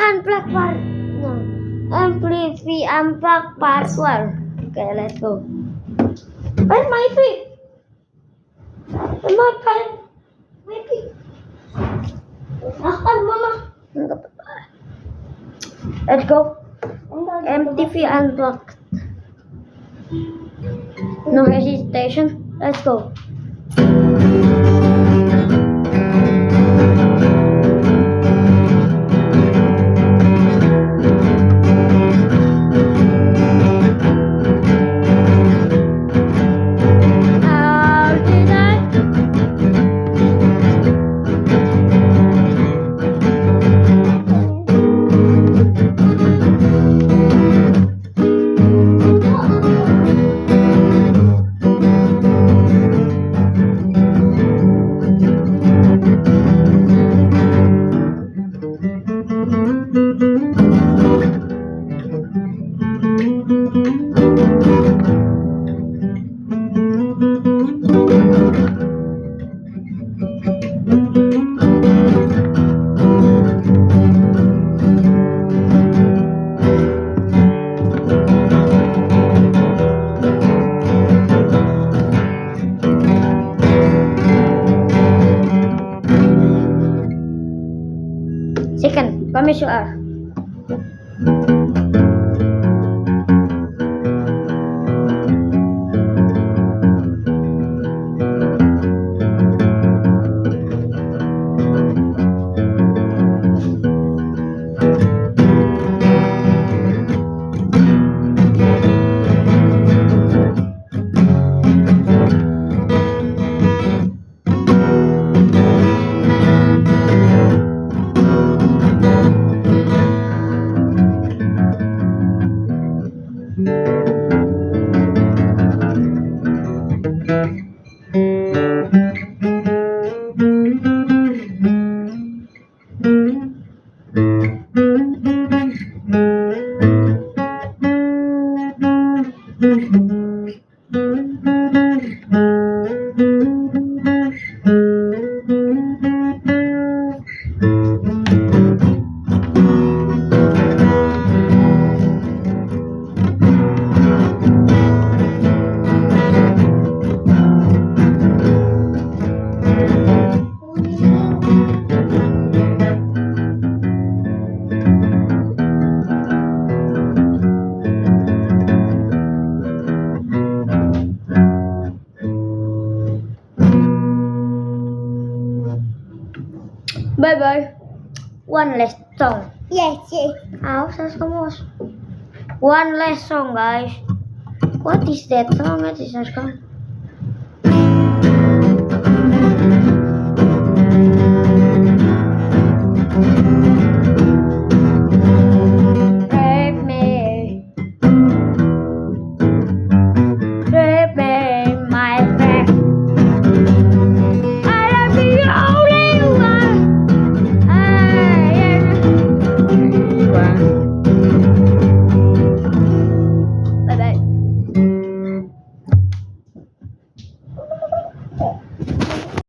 unblock no. Amplify unblock password. Okay, let's go. Where's my pick? Where's my pen? My pick. Mama. Let's go. MTV unblocked. No hesitation. Let's go. Second, promise you are. Bye bye. One last song. Yes. One last song, guys. What is that song? It is